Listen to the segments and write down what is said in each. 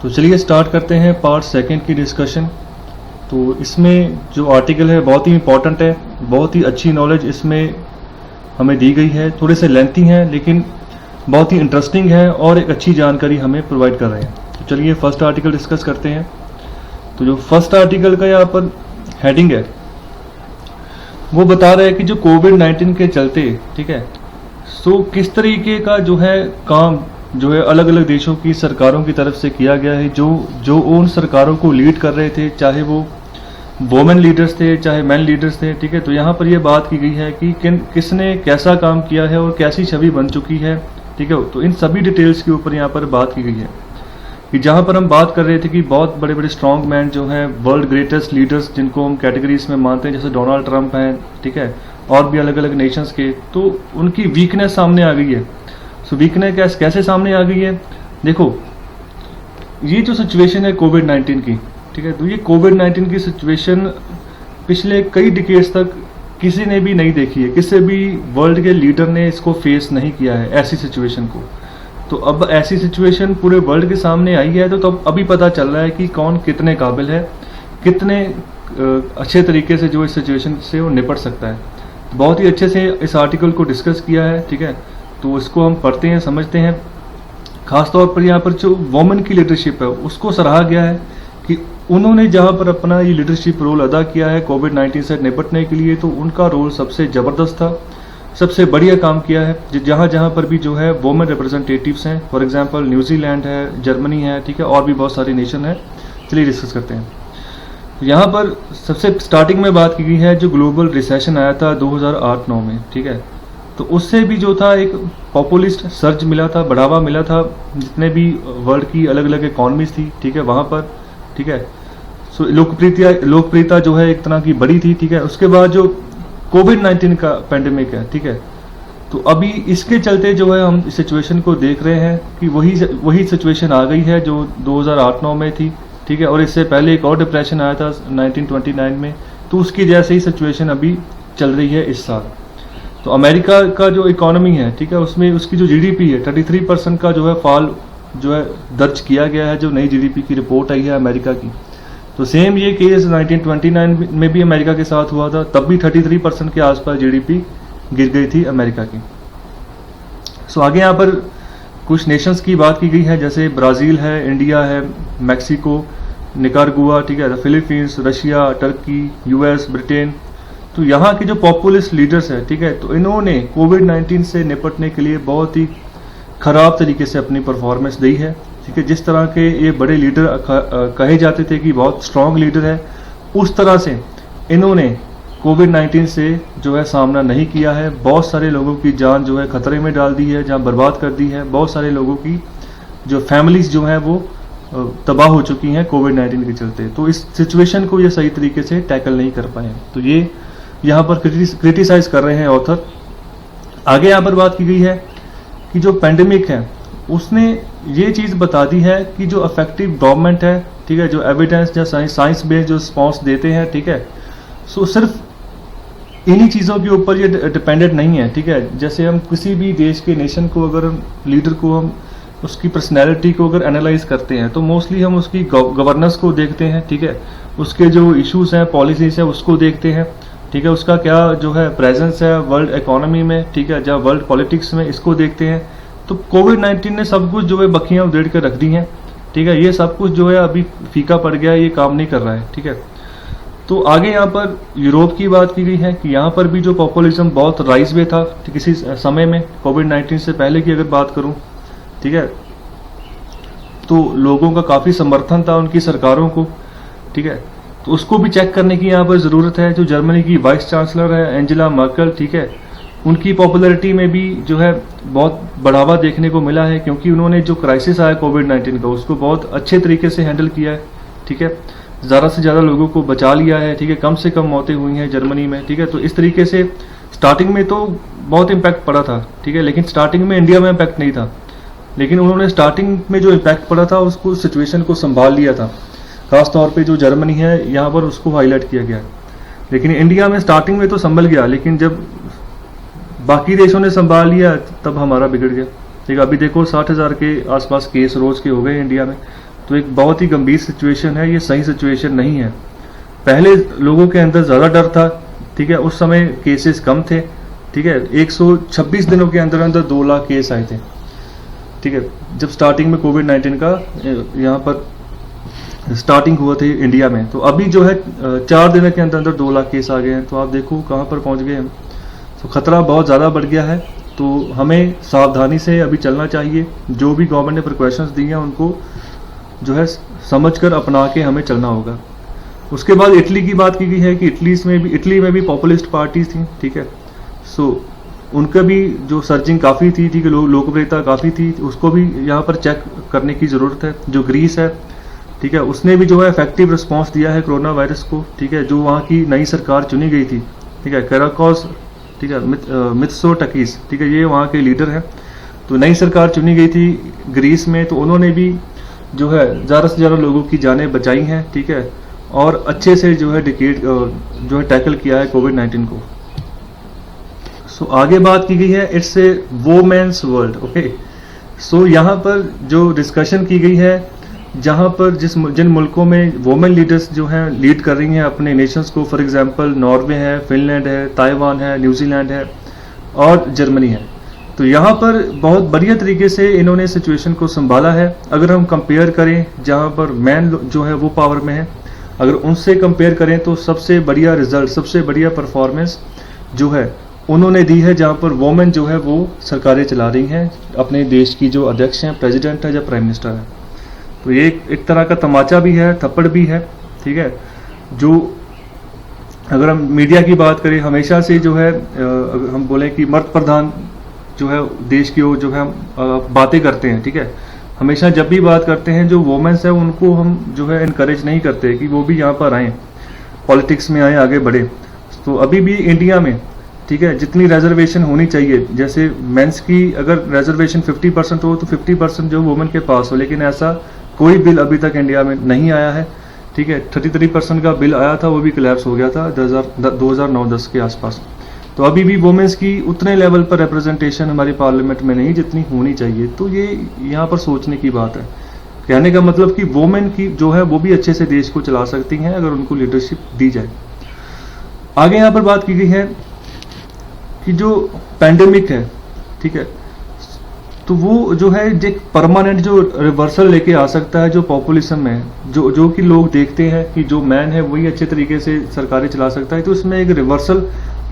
तो चलिए स्टार्ट करते हैं पार्ट सेकंड की डिस्कशन। तो इसमें जो आर्टिकल है बहुत ही इंपॉर्टेंट है, बहुत ही अच्छी नॉलेज इसमें हमें दी गई है। थोड़े से लेंथी हैं लेकिन बहुत ही इंटरेस्टिंग है और एक अच्छी जानकारी हमें प्रोवाइड कर रहे हैं। तो चलिए फर्स्ट आर्टिकल डिस्कस करते हैं। तो जो फर्स्ट आर्टिकल का यहाँ पर हेडिंग है वो बता रहा है कि जो कोविड-19 के चलते, ठीक है, सो किस तरीके का जो है काम जो है अलग अलग देशों की सरकारों की तरफ से किया गया है। जो उन सरकारों को लीड कर रहे थे, चाहे वो वोमेन लीडर्स थे चाहे मैन लीडर्स थे, ठीक है। तो यहाँ पर ये बात की गई है कि किसने कैसा काम किया है और कैसी छवि बन चुकी है, ठीक है। तो इन सभी डिटेल्स के ऊपर यहाँ पर बात की गई है कि जहाँ पर हम बात कर रहे थे कि बहुत बड़े बड़े स्ट्रॉन्ग मैन जो हैं, वर्ल्ड ग्रेटेस्ट लीडर्स जिनको हम कैटेगरीज में मानते हैं, जैसे डोनाल्ड ट्रंप हैं, ठीक है, और भी अलग अलग नेशंस के, तो उनकी वीकनेस सामने आ गई है। सो वीकनेस कैसे सामने आ गई है? देखो, ये जो सिचुएशन है कोविड-19 की, ठीक है, तो ये कोविड-19 की सिचुएशन पिछले कई डिकेड्स तक किसी ने भी नहीं देखी है, किसी भी वर्ल्ड के लीडर ने इसको फेस नहीं किया है, ऐसी सिचुएशन को। तो अब ऐसी सिचुएशन पूरे वर्ल्ड के सामने आई है, तो अब अभी पता चल रहा है कि कौन कितने काबिल है, कितने अच्छे तरीके से जो इस सिचुएशन से वो निपट सकता है। बहुत ही अच्छे से इस आर्टिकल को डिस्कस किया है, ठीक है। तो इसको हम पढ़ते हैं, समझते हैं। खासतौर पर यहाँ पर जो वोमेन की लीडरशिप है उसको सराहा गया है कि उन्होंने जहाँ पर अपना ये लीडरशिप रोल अदा किया है कोविड-19 से निपटने के लिए, तो उनका रोल सबसे ज़बरदस्त था, सबसे बढ़िया काम किया है। जहाँ जहाँ पर भी जो है वोमेन रिप्रेजेंटेटिव्स हैं, फॉर एग्जांपल न्यूजीलैंड है, जर्मनी है, ठीक है, और भी बहुत सारी नेशन है। चलिए डिस्कस करते हैं। यहाँ पर सबसे स्टार्टिंग में बात की गई है जो ग्लोबल रिसेशन आया था 2008-9 में, ठीक है। तो उससे भी जो था एक पॉपुलिस्ट सर्ज मिला था, बढ़ावा मिला था जितने भी वर्ल्ड की अलग अलग इकॉनमीज थी, ठीक है, वहाँ पर, ठीक है। सो लोकप्रियता जो है एक तरह की बड़ी थी, ठीक है। उसके बाद जो कोविड-19 का पेंडेमिक है, ठीक है, तो अभी इसके चलते जो है हम इस सिचुएशन को देख रहे हैं कि वही सिचुएशन आ गई है जो 2008-9 में थी, ठीक है। और इससे पहले एक और डिप्रेशन आया था 1929 में, तो उसकी जैसे ही सिचुएशन अभी चल रही है इस साल। तो अमेरिका का जो इकोनॉमी है, ठीक है, उसमें उसकी जो जीडीपी है 33% का जो है फॉल जो है दर्ज किया गया है, जो नई जीडीपी की रिपोर्ट आई है अमेरिका की। तो सेम ये केस 1929 में भी अमेरिका के साथ हुआ था, तब भी 33% के आसपास जीडीपी गिर गई थी अमेरिका की। सो आगे यहाँ पर कुछ नेशंस की बात की गई है, जैसे ब्राज़ील है, इंडिया है, मैक्सिको, निकारागुआ, ठीक है, Philippines, Russia, Turkey, US, Britain. तो यहाँ के जो पॉपुलिस्ट लीडर्स हैं, ठीक है, तो इन्होंने कोविड-19 से निपटने के लिए बहुत ही खराब तरीके से अपनी परफॉर्मेंस दी है, ठीक है। जिस तरह के ये बड़े लीडर कहे जाते थे कि बहुत स्ट्रॉन्ग लीडर है, उस तरह से इन्होंने कोविड-19 से जो है सामना नहीं किया है। बहुत सारे लोगों की जान जो है खतरे में डाल दी है, जहाँ बर्बाद कर दी है। बहुत सारे लोगों की जो फैमिलीज जो हैं वो तबाह हो चुकी हैं कोविड-19 के चलते। तो इस सिचुएशन को ये सही तरीके से टैकल नहीं कर पाए। तो ये यहाँ पर क्रिटिसाइज कर रहे हैं ऑथर। आगे यहाँ पर बात की गई है कि जो पेंडेमिक है उसने ये चीज़ बता दी है कि जो इफेक्टिव गवर्नमेंट है, ठीक है, जो एविडेंस या साइंस बेस्ड जो रिस्पॉन्स देते हैं, ठीक है, सो सिर्फ इन्हीं चीज़ों के ऊपर ये डिपेंडेंट नहीं है, ठीक है। जैसे हम किसी भी देश के नेशन को अगर लीडर को हम उसकी पर्सनैलिटी को अगर एनालाइज करते हैं तो मोस्टली हम उसकी गवर्नेंस को देखते हैं, ठीक है, उसके जो इश्यूज हैं, पॉलिसीज हैं, उसको देखते हैं, ठीक है, उसका क्या जो है प्रेजेंस है वर्ल्ड इकोनॉमी में, ठीक है, जहाँ वर्ल्ड पॉलिटिक्स में, इसको देखते हैं। तो कोविड-19 ने सब कुछ जो है बखियाँ उधेड़ कर रख दी हैं, ठीक है। ये सब कुछ जो है अभी फीका पड़ गया है, ये काम नहीं कर रहा है, ठीक है। तो आगे यहाँ पर यूरोप की बात की गई है कि यहाँ पर भी जो पॉपुलिज्म बहुत राइज में था किसी समय में, कोविड-19 से पहले की अगर बात करूँ, ठीक है, तो लोगों का काफ़ी समर्थन था उनकी सरकारों को, ठीक है। तो उसको भी चेक करने की यहाँ पर ज़रूरत है। जो जर्मनी की वाइस चांसलर है एंजेला मर्केल, ठीक है, उनकी पॉपुलैरिटी में भी जो है बहुत बढ़ावा देखने को मिला है, क्योंकि उन्होंने जो क्राइसिस आया कोविड-19 का उसको बहुत अच्छे तरीके से हैंडल किया है, ठीक है। ज़्यादा से ज़्यादा लोगों को बचा लिया है, ठीक है, कम से कम मौतें हुई हैं जर्मनी में, ठीक है। तो इस तरीके से स्टार्टिंग में तो बहुत इम्पैक्ट पड़ा था, ठीक है, लेकिन स्टार्टिंग में इंडिया में इम्पैक्ट नहीं था, लेकिन उन्होंने स्टार्टिंग में जो इम्पैक्ट पड़ा था उसको सिचुएशन को संभाल लिया था। खासतौर पे जो जर्मनी है यहाँ पर उसको हाईलाइट किया गया, लेकिन इंडिया में स्टार्टिंग में तो संभल गया, लेकिन जब बाकी देशों ने संभाल लिया तब हमारा बिगड़ गया, ठीक है। अभी देखो 60,000 के आसपास केस रोज के हो गए इंडिया में। तो तो एक बहुत ही गंभीर सिचुएशन है, ये सही सिचुएशन नहीं है। पहले लोगों के अंदर ज़्यादा डर था, ठीक है, उस समय केसेस कम थे, ठीक है, 126 दिनों के अंदर अंदर 2 लाख केस आए थे, ठीक है, जब स्टार्टिंग में कोविड-19 का यहाँ पर स्टार्टिंग हुआ थी इंडिया में। तो अभी जो है 4 दिनों के अंदर अंदर 2 लाख केस आ गए हैं, तो आप देखो कहाँ पर पहुँच गए हम। तो खतरा बहुत ज़्यादा बढ़ गया है, तो हमें सावधानी से अभी चलना चाहिए। जो भी गवर्नमेंट ने प्रिकॉशंस दी हैं उनको जो है समझकर अपना के हमें चलना होगा। उसके बाद इटली की बात की गई है कि इटली में भी पॉपुलिस्ट पार्टीज थी, ठीक है, सो उनका भी जो सर्जिंग काफ़ी थी, ठीक है, लोकप्रियता काफ़ी थी, उसको भी यहाँ पर चेक करने की ज़रूरत है। जो ग्रीस है, ठीक है, उसने भी जो है इफेक्टिव रिस्पांस दिया है कोरोना वायरस को, ठीक है, जो वहाँ की नई सरकार चुनी गई थी, ठीक है, कैराकोस, ठीक है, मित्सोटकीस, ठीक है, ये वहाँ के लीडर हैं। तो नई सरकार चुनी गई थी ग्रीस में, तो उन्होंने भी जो है ज़्यादा से ज़्यादा लोगों की जानें बचाई हैं, ठीक है, और अच्छे से जो है जो है टैकल किया है कोविड-19 को। सो आगे बात की गई है, it's a women's world, okay. So यहाँ पर जो डिस्कशन की गई है, जहाँ पर जिन मुल्कों में वोमेन लीडर्स जो हैं लीड कर रही हैं अपने नेशंस को, फॉर एग्जांपल नॉर्वे है, फिनलैंड है, ताइवान है, न्यूजीलैंड है और जर्मनी है। तो यहाँ पर बहुत बढ़िया तरीके से इन्होंने सिचुएशन को संभाला है। अगर हम कंपेयर करें जहाँ पर मैन जो है वो पावर में है, अगर उनसे कंपेयर करें तो सबसे बढ़िया रिजल्ट, सबसे बढ़िया परफॉर्मेंस जो है उन्होंने दी है, जहाँ पर वोमेन जो है वो सरकारें चला रही हैं, अपने देश की जो अध्यक्ष हैं, प्रेसिडेंट है या प्राइम मिनिस्टर है। तो ये एक तरह का तमाचा भी है, थप्पड़ भी है, ठीक है। जो अगर हम मीडिया की बात करें, हमेशा से जो है अगर हम बोलें कि मर्द प्रधान जो है देश की जो है हम बातें करते हैं, ठीक है, हमेशा जब भी बात करते हैं जो वोमेन्स है उनको हम जो है इनकरेज नहीं करते कि वो भी यहाँ पर आएँ, पॉलिटिक्स में आए, आगे बढ़े। तो अभी भी इंडिया में, ठीक है, जितनी रिजर्वेशन होनी चाहिए, जैसे मेंस की अगर रिजर्वेशन 50% हो तो 50% जो वुमेन के पास हो, लेकिन ऐसा कोई बिल अभी तक इंडिया में नहीं आया है, ठीक है। 33% का बिल आया था, वो भी कोलैप्स हो गया था 2009-10 के आसपास। तो अभी भी वुमेन्स की उतने लेवल पर रिप्रेजेंटेशन हमारी पार्लियामेंट में नहीं जितनी होनी चाहिए। तो ये यहाँ पर सोचने की बात है। कहने का मतलब कि वुमेन की जो है वो भी अच्छे से देश को चला सकती हैं अगर उनको लीडरशिप दी जाए। आगे यहाँ पर बात की गई है कि जो पैंडेमिक है, ठीक है, तो वो जो है एक परमानेंट जो रिवर्सल लेके आ सकता है जो पॉपुलेशन में, जो कि लोग देखते हैं कि जो मैन है वही अच्छे तरीके से सरकारें चला सकता है। तो इसमें एक रिवर्सल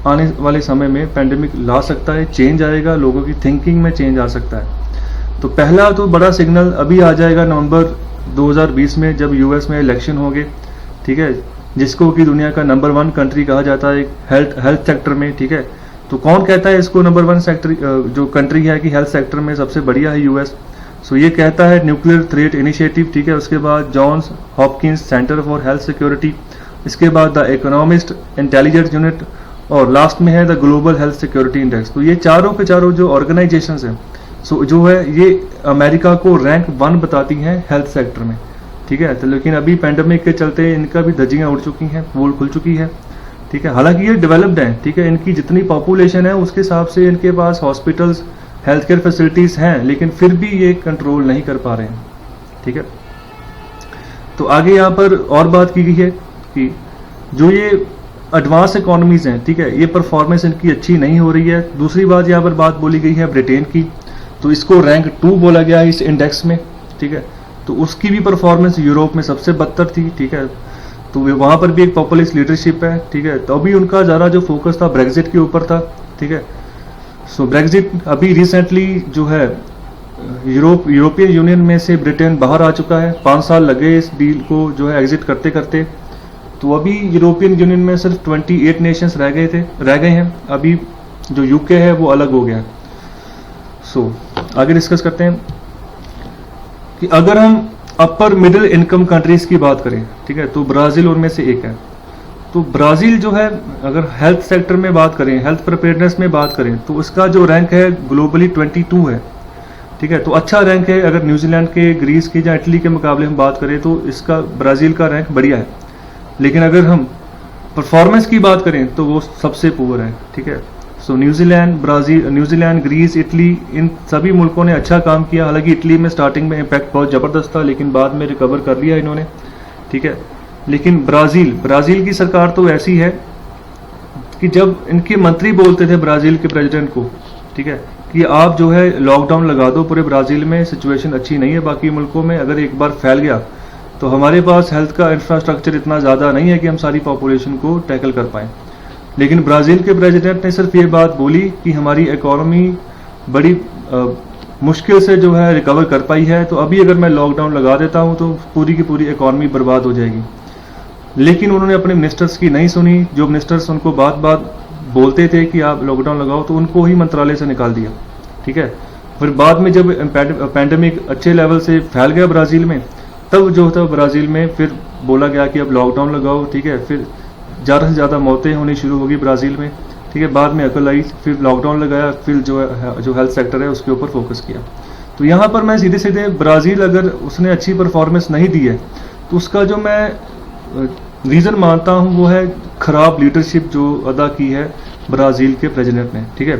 आने वाले समय में पैंडेमिक ला सकता है, चेंज आएगा, लोगों की थिंकिंग में चेंज आ सकता है। तो पहला तो बड़ा सिग्नल अभी आ जाएगा नवंबर 2020 में, जब यूएस में इलेक्शन होंगे, ठीक है, जिसको कि दुनिया का नंबर 1 कंट्री कहा जाता है हेल्थ सेक्टर में, ठीक है। तो कौन कहता है इसको नंबर 1 सेक्टर जो कंट्री है कि हेल्थ सेक्टर में सबसे बढ़िया है यूएस? सो ये कहता है न्यूक्लियर थ्रेट इनिशिएटिव, ठीक है, उसके बाद Johns Hopkins centre for health security, इसके बाद द इकोनॉमिस्ट इंटेलिजेंस यूनिट, और लास्ट में है the global health security index. तो ये चारों के चारों जो ऑर्गेनाइजेशंस हैं, सो जो है ये अमेरिका को रैंक 1 बताती हैं हेल्थ सेक्टर में, ठीक है। तो लेकिन अभी पैंडेमिक के चलते इनका भी धज्जियां उड़ चुकी हैं, पोल खुल चुकी है, ठीक है। हालांकि ये डेवलप्ड हैं, ठीक है, इनकी जितनी पॉपुलेशन है उसके हिसाब से इनके पास हॉस्पिटल्स, हेल्थ केयर फैसिलिटीज हैं, लेकिन फिर भी ये कंट्रोल नहीं कर पा रहे हैं, ठीक है। तो आगे यहाँ पर और बात की गई है कि जो ये एडवांस इकोनॉमीज हैं, ठीक है, ये परफॉर्मेंस इनकी अच्छी नहीं हो रही है। दूसरी बात यहाँ पर बात बोली गई है ब्रिटेन की, तो इसको रैंक 2 बोला गया है इस इंडेक्स में, ठीक है। तो उसकी भी परफॉर्मेंस यूरोप में सबसे बदतर थी, ठीक है। तो वहाँ पर भी एक पॉपुलिस्ट लीडरशिप है, ठीक है। तो अभी उनका ज़्यादा जो फोकस था ब्रेग्जिट के ऊपर था, ठीक है। सो ब्रेग्जिट अभी रिसेंटली जो है यूरोपियन यूनियन में से ब्रिटेन बाहर आ चुका है। 5 साल लगे इस डील को जो है एग्जिट करते करते। तो अभी यूरोपियन यूनियन में सिर्फ 28 नेशंस रह गए हैं। अभी जो यूके है वो अलग हो गया। सो आगे डिस्कस करते हैं कि अगर हम अपर मिडिल इनकम कंट्रीज की बात करें, ठीक है, तो ब्राज़ील उनमें से एक है। तो ब्राज़ील जो है अगर हेल्थ सेक्टर में बात करें, हेल्थ प्रिपेयर्डनेस में बात करें, तो उसका जो रैंक है ग्लोबली 22 है, ठीक है। तो अच्छा रैंक है। अगर न्यूजीलैंड के, ग्रीस के या इटली के मुकाबले हम बात करें तो इसका ब्राज़ील का रैंक बढ़िया है। लेकिन अगर हम परफॉर्मेंस की बात करें तो वो सबसे पुअर है, ठीक है। सो न्यूजीलैंड, ग्रीस, इटली, इन सभी मुल्कों ने अच्छा काम किया। हालांकि इटली में स्टार्टिंग में इम्पैक्ट बहुत ज़बरदस्त था, लेकिन बाद में रिकवर कर लिया इन्होंने, ठीक है। लेकिन ब्राज़ील की सरकार तो ऐसी है कि जब इनके मंत्री बोलते थे ब्राज़ील के प्रेसिडेंट को, ठीक है, कि आप जो है लॉकडाउन लगा दो पूरे ब्राज़ील में, सिचुएशन अच्छी नहीं है बाकी मुल्कों में, अगर एक बार फैल गया तो हमारे पास हेल्थ का इंफ्रास्ट्रक्चर इतना ज़्यादा नहीं है कि हम सारी पॉपुलेशन को टैकल कर पाएँ। लेकिन ब्राज़ील के प्रेसिडेंट ने सिर्फ ये बात बोली कि हमारी इकोनॉमी बड़ी मुश्किल से जो है रिकवर कर पाई है, तो अभी अगर मैं लॉकडाउन लगा देता हूँ तो पूरी की पूरी इकोनॉमी बर्बाद हो जाएगी। लेकिन उन्होंने अपने मिनिस्टर्स की नहीं सुनी। जो मिनिस्टर्स उनको बात बात बोलते थे कि आप लॉकडाउन लगाओ, तो उनको ही मंत्रालय से निकाल दिया, ठीक है। फिर बाद में जब पैंडेमिक अच्छे लेवल से फैल गया ब्राज़ील में, तब जो था ब्राज़ील में फिर बोला गया कि अब लॉकडाउन लगाओ, ठीक है। फिर ज़्यादा से ज़्यादा मौतें होनी शुरू होगी ब्राज़ील में, ठीक है। बाद में अकल आई, फिर लॉकडाउन लगाया, फिर जो हेल्थ सेक्टर है उसके ऊपर फोकस किया। तो यहाँ पर मैं सीधे सीधे ब्राज़ील अगर उसने अच्छी परफॉर्मेंस नहीं दी है तो उसका जो मैं रीज़न मानता हूँ वो है ख़राब लीडरशिप जो अदा की है ब्राज़ील के प्रेसिडेंट ने, ठीक है।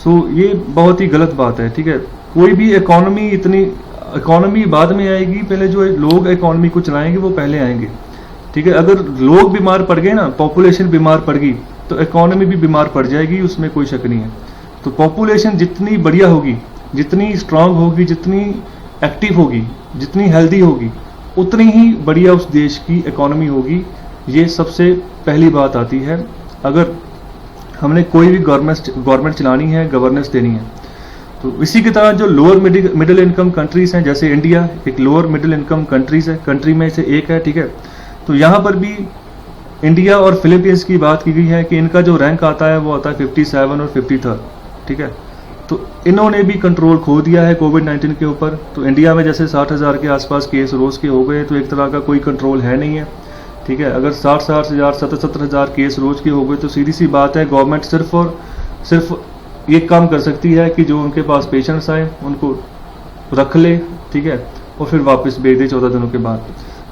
सो ये बहुत ही गलत बात है, ठीक है। कोई भी इकोनॉमी बाद में आएगी, पहले जो लोग इकोनॉमी को चलाएंगे वो पहले आएंगे, ठीक है। अगर लोग बीमार पड़ गए ना, पॉपुलेशन बीमार पड़ गई, तो इकोनॉमी भी बीमार पड़ जाएगी, उसमें कोई शक नहीं है। तो पॉपुलेशन जितनी बढ़िया होगी, जितनी स्ट्रांग होगी, जितनी एक्टिव होगी, जितनी हेल्दी होगी, उतनी ही बढ़िया उस देश की इकोनॉमी होगी। ये सबसे पहली बात आती है अगर हमने कोई भी गवर्नमेंट चलानी है, गवर्नेंस देनी है। तो इसी की तरह जो लोअर मिडिल इनकम कंट्रीज हैं, जैसे इंडिया एक लोअर मिडिल इनकम कंट्री में से एक है, ठीक है। तो यहाँ पर भी इंडिया और फिलीपींस की बात की गई है कि इनका जो रैंक आता है वो आता है 57 और 53, ठीक है। तो इन्होंने भी कंट्रोल खो दिया है कोविड-19 के ऊपर। तो इंडिया में जैसे 60,000 के आसपास केस रोज़ के हो गए, तो एक तरह का कोई कंट्रोल है नहीं है, ठीक है। अगर 60,000 70,000 केस रोज़ के हो गए तो सीधी सी बात है गवर्नमेंट सिर्फ और सिर्फ ये काम कर सकती है कि जो उनके पास पेशेंट्स आए उनको रख ले, ठीक है, और फिर वापस भेज दे 14 दिनों के बाद,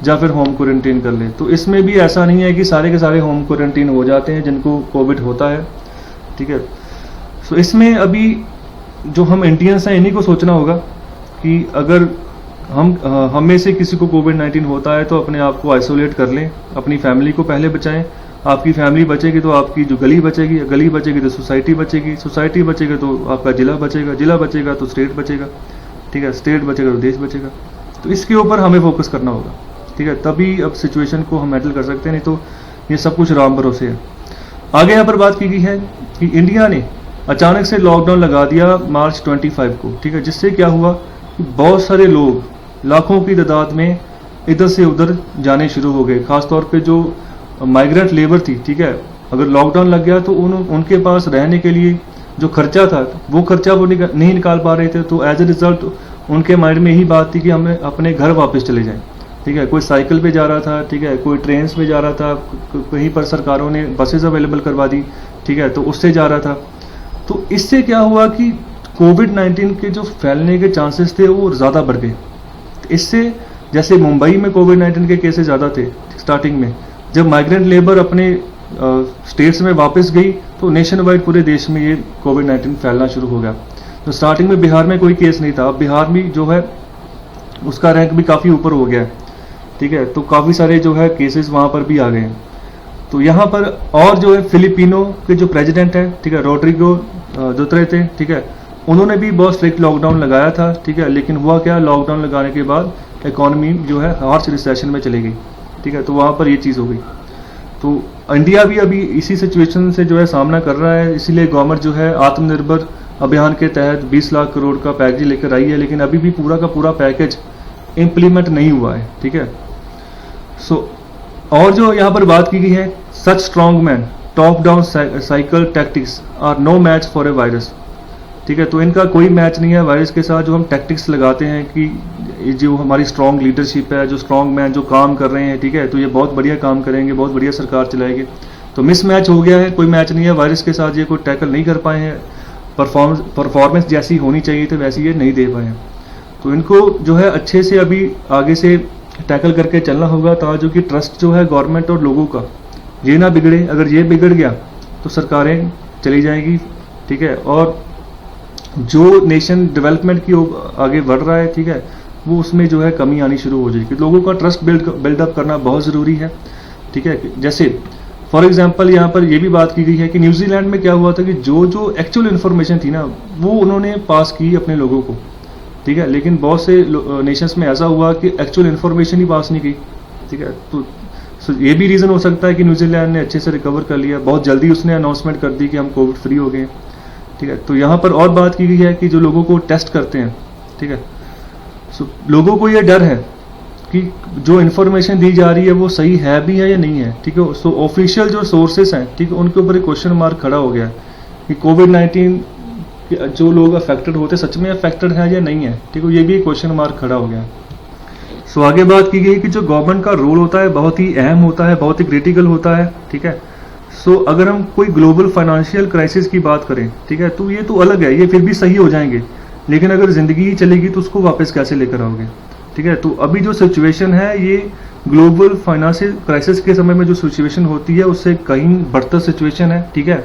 या फिर होम क्वारंटीन कर ले। तो इसमें भी ऐसा नहीं है कि सारे के सारे होम क्वारंटीन हो जाते हैं जिनको कोविड होता है, ठीक है। सो इसमें अभी जो हम इंडियंस हैं इन्हीं को सोचना होगा कि अगर हम में से किसी को कोविड-19 होता है तो अपने आप को आइसोलेट कर लें, अपनी फैमिली को पहले बचाएं। आपकी फैमिली बचेगी तो आपकी जो गली बचेगी तो सोसाइटी बचेगी तो आपका जिला बचेगा तो स्टेट बचेगा, ठीक है, स्टेट बचेगा तो देश बचेगा। तो इसके ऊपर हमें फोकस करना होगा, ठीक है, तभी अब सिचुएशन को हम हैंडल कर सकते हैं, नहीं तो ये सब कुछ राम भरोसे है। आगे यहाँ पर बात की गई है कि इंडिया ने अचानक से लॉकडाउन लगा दिया मार्च 25 को, ठीक है, जिससे क्या हुआ कि बहुत सारे लोग लाखों की तादाद में इधर से उधर जाने शुरू हो गए। खासतौर पे जो माइग्रेंट लेबर थी, ठीक है, अगर लॉकडाउन लग गया तो उनके पास रहने के लिए जो खर्चा था वो खर्चा वो नहीं निकाल पा रहे थे। तो एज ए रिजल्ट उनके माइंड में यही बात थी कि हमें अपने घर वापस चले जाएं, ठीक है। कोई साइकिल पे जा रहा था, ठीक है, कोई ट्रेन पे जा रहा था, कहीं पर सरकारों ने बसेस अवेलेबल करवा दी, ठीक है, तो उससे जा रहा था। तो इससे क्या हुआ कि कोविड-19 के जो फैलने के चांसेस थे वो ज़्यादा बढ़ गए। इससे जैसे मुंबई में कोविड-19 के केसेस ज़्यादा थे स्टार्टिंग में, जब माइग्रेंट लेबर अपने स्टेट्स में वापस गई तो नेशन वाइड पूरे देश में ये कोविड-19 फैलना शुरू हो गया। तो स्टार्टिंग में बिहार में कोई केस नहीं था, अब बिहार में जो है उसका रैंक भी काफ़ी ऊपर हो गया है, ठीक है। तो काफ़ी सारे जो है केसेस वहाँ पर भी आ गए हैं। तो यहाँ पर और जो है फिलिपिनो के जो प्रेसिडेंट है, ठीक है, रोड्रिगो दुतर्ते, ठीक है, उन्होंने भी बहुत स्ट्रिक्ट लॉकडाउन लगाया था, ठीक है। लेकिन हुआ क्या, लॉकडाउन लगाने के बाद इकोनॉमी जो है हार्श रिसेशन में चली गई, ठीक है। तो वहाँ पर ये चीज़ हो गई। तो इंडिया भी अभी इसी सिचुएशन से जो है सामना कर रहा है, इसीलिए गवर्नमेंट जो है आत्मनिर्भर अभियान के तहत 20 लाख करोड़ का पैकेज लेकर आई है, लेकिन अभी भी पूरा का पूरा पैकेज इम्प्लीमेंट नहीं हुआ है, ठीक है। सो और जो यहाँ पर बात की गई है, such strong man top down cycle tactics are no match for a virus, ठीक है। तो इनका कोई मैच नहीं है वायरस के साथ। जो हम टैक्टिक्स लगाते हैं कि जो हमारी स्ट्रॉन्ग लीडरशिप है, जो स्ट्रॉन्ग मैन जो काम कर रहे हैं, ठीक है, तो ये बहुत बढ़िया काम करेंगे, बहुत बढ़िया सरकार चलाएंगे, तो मिस मैच हो गया है, कोई मैच नहीं है वायरस के साथ। ये कोई टैकल नहीं कर पाए हैं, परफॉर्मेंस जैसी होनी चाहिए थी वैसी ये नहीं दे पाए हैं। तो इनको जो है अच्छे से अभी आगे से टैकल करके चलना होगा, ताकि कि ट्रस्ट जो है गवर्नमेंट और लोगों का ये ना बिगड़े। अगर ये बिगड़ गया तो सरकारें चली जाएगी, ठीक है। और जो नेशन डेवलपमेंट की आगे बढ़ रहा है, ठीक है, वो उसमें जो है कमी आनी शुरू हो जाएगी। लोगों का ट्रस्ट बिल्डअप करना बहुत ज़रूरी है, ठीक है। जैसे फॉर एग्जांपल यहाँ पर ये भी बात की गई है कि न्यूजीलैंड में क्या हुआ था कि जो एक्चुअल इन्फॉर्मेशन थी ना, वो उन्होंने पास की अपने लोगों को, ठीक है। लेकिन बहुत से नेशंस में ऐसा हुआ कि एक्चुअल इन्फॉर्मेशन ही पास नहीं की, ठीक है। तो ये भी रीज़न हो सकता है कि न्यूजीलैंड ने अच्छे से रिकवर कर लिया, बहुत जल्दी उसने अनाउंसमेंट कर दी कि हम कोविड फ्री हो गए, ठीक है। तो यहाँ पर और बात की गई है कि जो लोगों को टेस्ट करते हैं, ठीक है, सो लोगों को ये डर है कि जो इन्फॉर्मेशन दी जा रही है वो सही है भी है या नहीं है, ठीक है। सो ऑफिशियल जो सोर्सेस हैं, ठीक है, उनके ऊपर एक क्वेश्चन मार्क खड़ा हो गया है कि कोविड-19 जो लोग अफेक्टेड होते सच में अफेक्टेड है या नहीं है, ठीक है। ये भी एक क्वेश्चन मार्क खड़ा हो गया है। सो आगे बात की गई कि जो गवर्नमेंट का रोल होता है बहुत ही अहम होता है, बहुत ही क्रिटिकल होता है, ठीक है। सो अगर हम कोई ग्लोबल फाइनेंशियल क्राइसिस की बात करें, ठीक है, तो ये तो अलग है, ये फिर भी सही हो जाएंगे। लेकिन अगर जिंदगी ही चलेगी तो उसको वापस कैसे लेकर आओगे, ठीक है। तो अभी जो सिचुएशन है ये ग्लोबल फाइनेंशियल क्राइसिस के समय में जो सिचुएशन होती है उससे कहीं बढ़तर सिचुएशन है, ठीक है।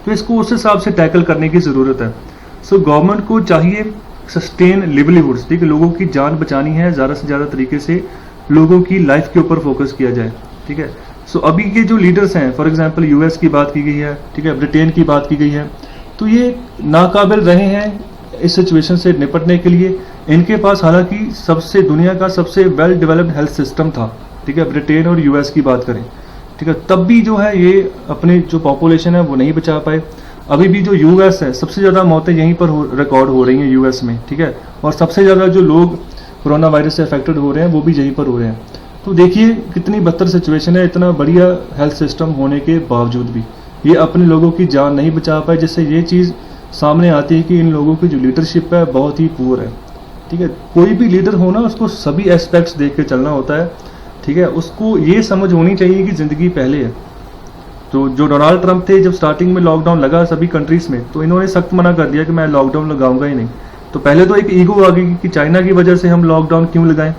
तो इसको उस हिसाब से टैकल करने की ज़रूरत है। सो गवर्नमेंट को चाहिए सस्टेन लिवलीहुड्स, ठीक है, लोगों की जान बचानी है, ज़्यादा से ज़्यादा तरीके से लोगों की लाइफ के ऊपर फोकस किया जाए, ठीक है। सो अभी के जो लीडर्स हैं, फॉर एग्जांपल यूएस की बात की गई है, ठीक है, ब्रिटेन की बात की गई है, तो ये नाकाबिल रहे हैं इस सिचुएशन से निपटने के लिए। इनके पास हालांकि दुनिया का सबसे वेल डेवलप्ड हेल्थ सिस्टम था, ठीक है, ब्रिटेन और यूएस की बात करें, ठीक है, तब भी जो है ये अपने जो पॉपुलेशन है वो नहीं बचा पाए। अभी भी जो यूएस है सबसे ज़्यादा मौतें यहीं पर रिकॉर्ड हो रही हैं यूएस में, ठीक है, और सबसे ज़्यादा जो लोग कोरोना वायरस से अफेक्टेड हो रहे हैं वो भी यहीं पर हो रहे हैं। तो देखिए कितनी बदतर सिचुएशन है, इतना बढ़िया हेल्थ सिस्टम होने के बावजूद भी ये अपने लोगों की जान नहीं बचा पाए, जिससे ये चीज़ सामने आती है कि इन लोगों की जो लीडरशिप है बहुत ही पुअर है, ठीक है। कोई भी लीडर हो ना, उसको सभी एस्पेक्ट्स देख के चलना होता है, ठीक है। उसको ये समझ होनी चाहिए कि ज़िंदगी पहले है। तो जो डोनाल्ड ट्रंप थे, जब स्टार्टिंग में लॉकडाउन लगा सभी कंट्रीज में, तो इन्होंने सख्त मना कर दिया कि मैं लॉकडाउन लगाऊंगा ही नहीं। तो पहले तो एक ईगो आ गई कि चाइना की वजह से हम लॉकडाउन क्यों लगाएं,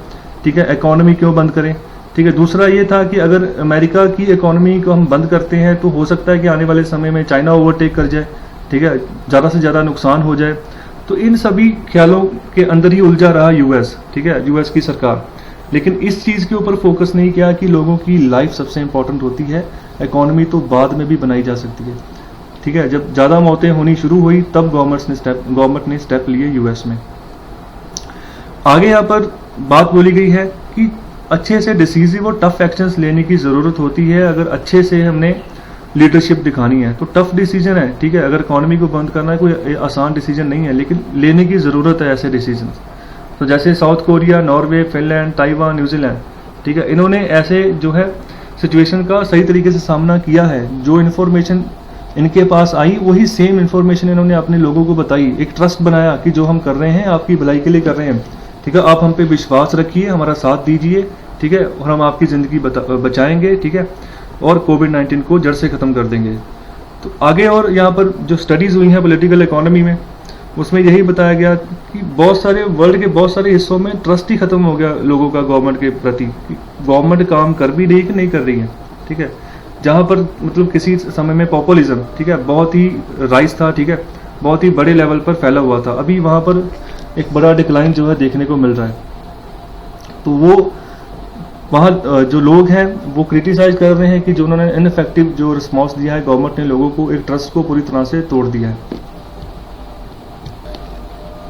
ठीक है, इकोनॉमी क्यों बंद करें, ठीक है। दूसरा ये था कि अगर अमेरिका की इकोनॉमी को हम बंद करते हैं तो हो सकता है कि आने वाले समय में चाइना ओवरटेक कर जाए, ठीक है, ज़्यादा से ज़्यादा नुकसान हो जाए। तो इन सभी ख्यालों के अंदर ही उलझा रहा यूएस, ठीक है, यूएस की सरकार। लेकिन इस चीज़ के ऊपर फोकस नहीं किया कि लोगों की लाइफ सबसे इंपॉर्टेंट होती है, इकोनॉमी तो बाद में भी बनाई जा सकती है, ठीक है। जब ज़्यादा मौतें होनी शुरू हुई तब गवर्नमेंट ने स्टेप लिए यूएस में। आगे यहाँ पर बात बोली गई है कि अच्छे से डिसीजिव और टफ एक्शंस लेने की ज़रूरत होती है अगर अच्छे से हमने लीडरशिप दिखानी है। तो टफ डिसीजन है, ठीक है, अगर इकोनॉमी को बंद करना है कोई आसान डिसीजन नहीं है, लेकिन लेने की ज़रूरत है ऐसे डिसीजन। तो जैसे south Korea, Norway, Finland, Taiwan, New Zealand, ठीक है, इन्होंने ऐसे जो है सिचुएशन का सही तरीके से सामना किया है। जो इन्फॉर्मेशन इनके पास आई वही सेम इन्फॉर्मेशन इन्होंने अपने लोगों को बताई, एक ट्रस्ट बनाया कि जो हम कर रहे हैं आपकी भलाई के लिए कर रहे हैं, ठीक है, आप हम पे विश्वास रखिए, हमारा साथ दीजिए, ठीक है, और हम आपकी ज़िंदगी बचाएंगे, ठीक है, और कोविड-19 को जड़ से ख़त्म कर देंगे। तो आगे और यहाँ पर जो स्टडीज़ हुई हैं पॉलिटिकल इकोनॉमी में, उसमें यही बताया गया कि बहुत सारे वर्ल्ड के बहुत सारे हिस्सों में ट्रस्ट ही खत्म हो गया लोगों का गवर्नमेंट के प्रति, गवर्नमेंट काम कर भी रही कि नहीं कर रही है, ठीक है। जहाँ पर मतलब किसी समय में पॉपुलिज्म, ठीक है, बहुत ही राइज था, ठीक है, बहुत ही बड़े लेवल पर फैला हुआ था, अभी वहाँ पर एक बड़ा डिक्लाइन जो है देखने को मिल रहा है। तो वो वहाँ जो लोग हैं वो क्रिटिसाइज कर रहे हैं कि जो उन्होंने इनफेक्टिव जो रिस्पॉन्स दिया है गवर्नमेंट ने, लोगों को एक ट्रस्ट को पूरी तरह से तोड़ दिया है।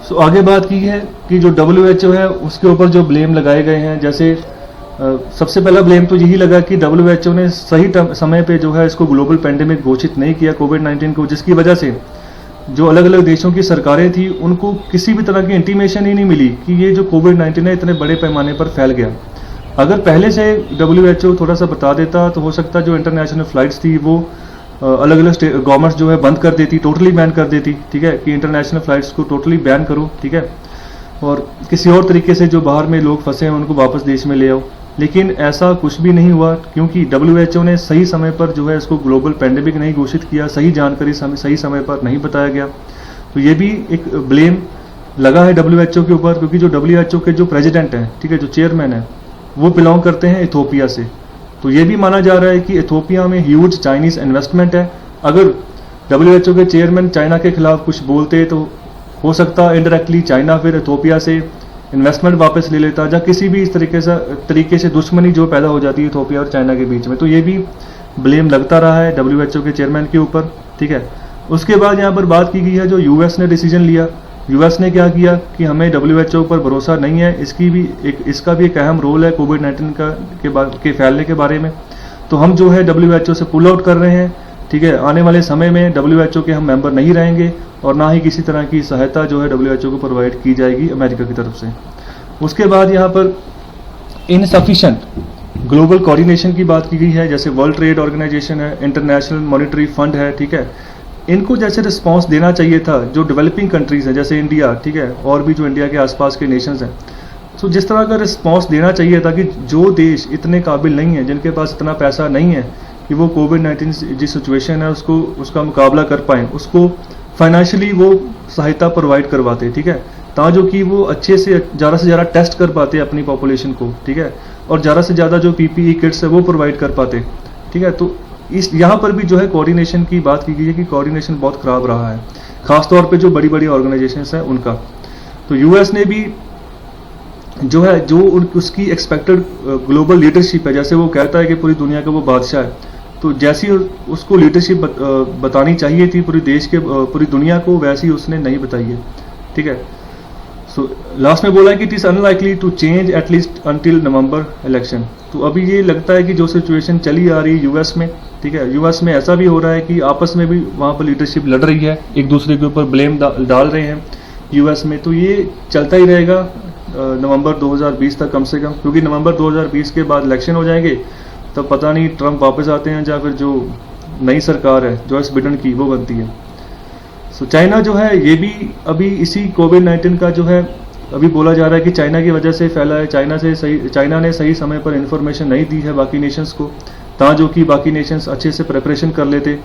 सो आगे बात की है कि जो WHO है उसके ऊपर जो ब्लेम लगाए गए हैं, जैसे सबसे पहला ब्लेम तो यही लगा कि WHO ने सही समय पे जो है इसको ग्लोबल पेंडेमिक घोषित नहीं किया कोविड-19 को, जिसकी वजह से जो अलग अलग देशों की सरकारें थी उनको किसी भी तरह की इंटीमेशन ही नहीं मिली कि ये जो कोविड-19 है इतने बड़े पैमाने पर फैल गया। अगर पहले से WHO थोड़ा सा बता देता तो हो सकता जो इंटरनेशनल फ्लाइट्स थी वो अलग अलग गवर्नमेंट्स जो है बंद कर देती, टोटली बैन कर देती, ठीक है, कि इंटरनेशनल फ्लाइट्स को टोटली बैन करो, ठीक है, और किसी और तरीके से जो बाहर में लोग फंसे हैं उनको वापस देश में ले आओ। लेकिन ऐसा कुछ भी नहीं हुआ क्योंकि WHO ने सही समय पर जो है इसको ग्लोबल पेंडेमिक नहीं घोषित किया, सही जानकारी सही समय पर नहीं बताया गया। तो ये भी एक ब्लेम लगा है WHO के ऊपर, क्योंकि जो WHO के जो प्रेसिडेंट हैं, ठीक है, जो चेयरमैन है, वो बिलोंग करते हैं इथोपिया से। तो ये भी माना जा रहा है कि इथोपिया में ह्यूज चाइनीज़ इन्वेस्टमेंट है। अगर WHO के चेयरमैन चाइना के खिलाफ कुछ बोलते तो हो सकता इनडायरेक्टली चाइना फिर इथोपिया से इन्वेस्टमेंट वापस ले लेता, या किसी भी इस तरीके से दुश्मनी जो पैदा हो जाती है इथोपिया और चाइना के बीच में, तो ये भी ब्लेम लगता रहा है WHO के चेयरमैन के ऊपर, ठीक है। उसके बाद यहाँ पर बात की गई है जो यूएस ने डिसीजन लिया। यूएस ने क्या किया कि हमें WHO पर भरोसा नहीं है, इसका भी एक अहम रोल है कोविड-19 के फैलने के बारे में, तो हम जो है WHO से पुल आउट कर रहे हैं, ठीक है। आने वाले समय में WHO के हम मेंबर नहीं रहेंगे और ना ही किसी तरह की सहायता जो है WHO को प्रोवाइड की जाएगी अमेरिका की तरफ से। उसके बाद यहाँ पर इनसफिशिएंट ग्लोबल कोऑर्डिनेशन की बात की गई है, जैसे वर्ल्ड ट्रेड ऑर्गेनाइजेशन है, इंटरनेशनल मॉनेटरी फंड है, ठीक है। इनको जैसे रिस्पांस देना चाहिए था जो डेवलपिंग कंट्रीज हैं जैसे इंडिया, ठीक है, और भी जो इंडिया के आसपास के नेशंस हैं, तो जिस तरह का रिस्पांस देना चाहिए था कि जो देश इतने काबिल नहीं है, जिनके पास इतना पैसा नहीं है कि वो कोविड-19 जिस सिचुएशन है उसका मुकाबला कर पाएँ, उसको फाइनेंशियली वो सहायता प्रोवाइड करवाते, ठीक है, ताकि कि वो अच्छे से ज़्यादा टेस्ट कर पाते अपनी पॉपुलेशन को, ठीक है, और ज़्यादा से ज़्यादा जो PPE किट्स है वो प्रोवाइड कर पाते, ठीक है। तो यहाँ पर भी जो है कोऑर्डिनेशन की बात की गई है कि कोऑर्डिनेशन बहुत ख़राब रहा है, खासतौर पे जो बड़ी बड़ी ऑर्गेनाइजेशंस हैं उनका। तो यूएस ने भी जो है उसकी एक्सपेक्टेड ग्लोबल लीडरशिप है, जैसे वो कहता है कि पूरी दुनिया का वो बादशाह है, तो जैसी उसको लीडरशिप बतानी चाहिए थी पूरी दुनिया को, वैसी उसने नहीं बताई है, ठीक है। सो लास्ट में बोला है कि it is unlikely to change at least until November election. तो अभी ये लगता है कि जो सिचुएशन चली आ रही है यूएस में, ठीक है, यूएस में ऐसा भी हो रहा है कि आपस में भी वहाँ पर लीडरशिप लड़ रही है, एक दूसरे के ऊपर ब्लेम डाल रहे हैं यूएस में। तो ये चलता ही रहेगा नवंबर 2020 तक कम से कम, क्योंकि नवंबर 2020 के बाद इलेक्शन हो जाएंगे, तब पता नहीं ट्रंप वापस आते हैं या फिर जो नई सरकार है जोइस बिडेन की वो बनती है। सो चाइना जो है ये भी अभी इसी कोविड-19 का जो है अभी बोला जा रहा है कि चाइना की वजह से फैला है, चाइना ने सही समय पर इन्फॉर्मेशन नहीं दी है बाकी नेशंस को, जो कि बाकी नेशंस अच्छे से प्रिपरेशन कर लेते,